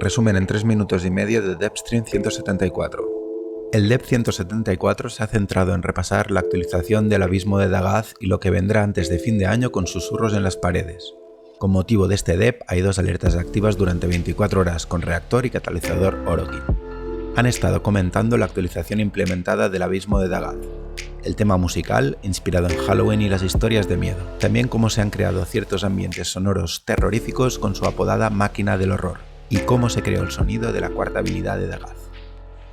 resumen en 3 minutos y medio de Dev-Stream 174. El Dev 174 se ha centrado en repasar la actualización del abismo de Dagath y lo que vendrá antes de fin de año con susurros en las paredes. Con motivo de este Dev hay 2 alertas activas durante 24 horas con reactor y catalizador Orokin. Han estado comentando la actualización implementada del abismo de Dagath, el tema musical inspirado en Halloween y las historias de miedo, también cómo se han creado ciertos ambientes sonoros terroríficos con su apodada máquina del horror, y cómo se creó el sonido de la cuarta habilidad de Dagath.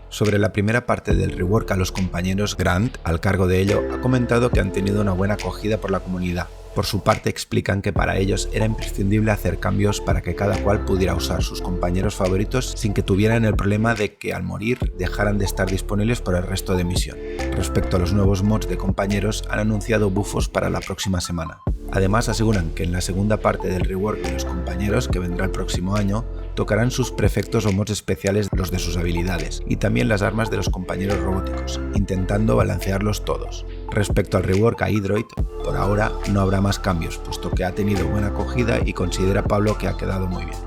Sobre la primera parte del rework a los compañeros, Grant, al cargo de ello, ha comentado que han tenido una buena acogida por la comunidad. Por su parte explican que para ellos era imprescindible hacer cambios para que cada cual pudiera usar sus compañeros favoritos sin que tuvieran el problema de que al morir dejaran de estar disponibles por el resto de misión. Respecto a los nuevos mods de compañeros, han anunciado buffos para la próxima semana. Además aseguran que en la segunda parte del rework de los compañeros, que vendrá el próximo año, tocarán sus prefectos o mods especiales, los de sus habilidades, y también las armas de los compañeros robóticos, intentando balancearlos todos. Respecto al rework a Hydroid, por ahora no habrá más cambios, puesto que ha tenido buena acogida y considera Pablo que ha quedado muy bien.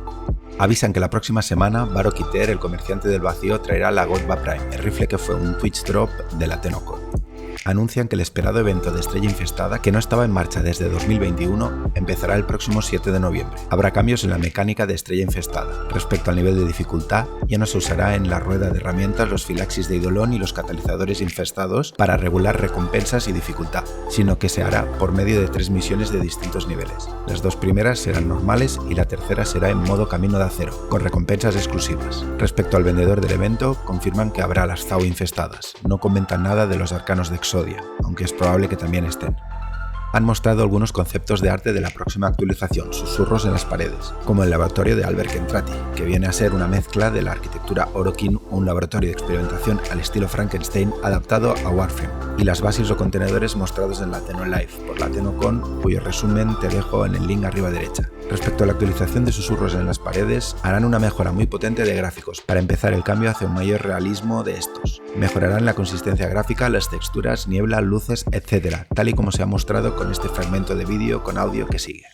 Avisan que la próxima semana Barok Iter, el comerciante del vacío, traerá la Godva Prime, el rifle que fue un Twitch drop de la Tenokon. Anuncian que el esperado evento de Estrella Infestada, que no estaba en marcha desde 2021, empezará el próximo 7 de noviembre. Habrá cambios en la mecánica de Estrella Infestada. Respecto al nivel de dificultad, ya no se usará en la rueda de herramientas los filaxis de Eidolon y los catalizadores infestados para regular recompensas y dificultad, sino que se hará por medio de 3 misiones de distintos niveles. Las 2 primeras serán normales y la tercera será en modo camino de acero, con recompensas exclusivas. Respecto al vendedor del evento, confirman que habrá las Zao infestadas. No comentan nada de los arcanos de Exodia, aunque es probable que también estén. Han mostrado algunos conceptos de arte de la próxima actualización, susurros en las paredes, como el laboratorio de Albert Kentrati, que viene a ser una mezcla de la arquitectura Orokin, un laboratorio de experimentación al estilo Frankenstein adaptado a Warframe, y las bases o contenedores mostrados en la TenoLive por la Tenokon, cuyo resumen te dejo en el link arriba derecha. Respecto a la actualización de susurros en las paredes, harán una mejora muy potente de gráficos, para empezar el cambio hacia un mayor realismo de estos. Mejorarán la consistencia gráfica, las texturas, niebla, luces, etc., tal y como se ha mostrado con este fragmento de vídeo con audio que sigue.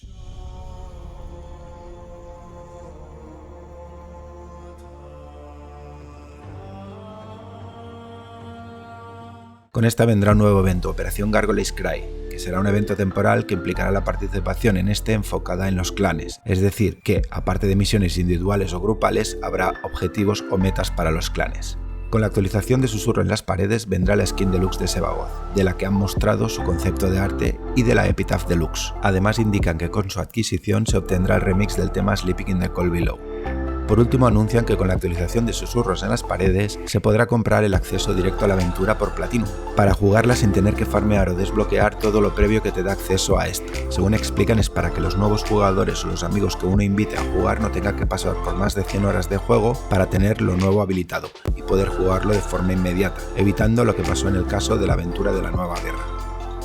Con esta vendrá un nuevo evento, Operación Gargoyle's Cry, que será un evento temporal que implicará la participación en este enfocada en los clanes, es decir, que, aparte de misiones individuales o grupales, habrá objetivos o metas para los clanes. Con la actualización de susurro en las paredes vendrá la skin deluxe de Sevagoth, de la que han mostrado su concepto de arte, y de la Epitaph Deluxe. Además indican que con su adquisición se obtendrá el remix del tema Sleeping in the Cold Below. Por último anuncian que con la actualización de susurros en las paredes se podrá comprar el acceso directo a la aventura por Platinum, para jugarla sin tener que farmear o desbloquear todo lo previo que te da acceso a esta. Según explican, es para que los nuevos jugadores o los amigos que uno invite a jugar no tengan que pasar por más de 100 horas de juego para tener lo nuevo habilitado y poder jugarlo de forma inmediata, evitando lo que pasó en el caso de la aventura de la Nueva Guerra.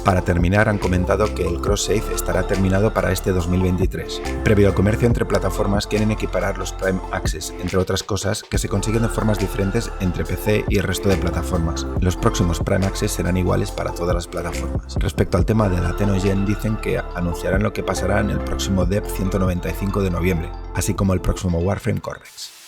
Para terminar, han comentado que el cross-save estará terminado para este 2023. Previo al comercio entre plataformas, quieren equiparar los Prime Access, entre otras cosas, que se consiguen de formas diferentes entre PC y el resto de plataformas. Los próximos Prime Access serán iguales para todas las plataformas. Respecto al tema de la Tenogen, dicen que anunciarán lo que pasará en el próximo Dev 195 de noviembre, así como el próximo Warframe Correx.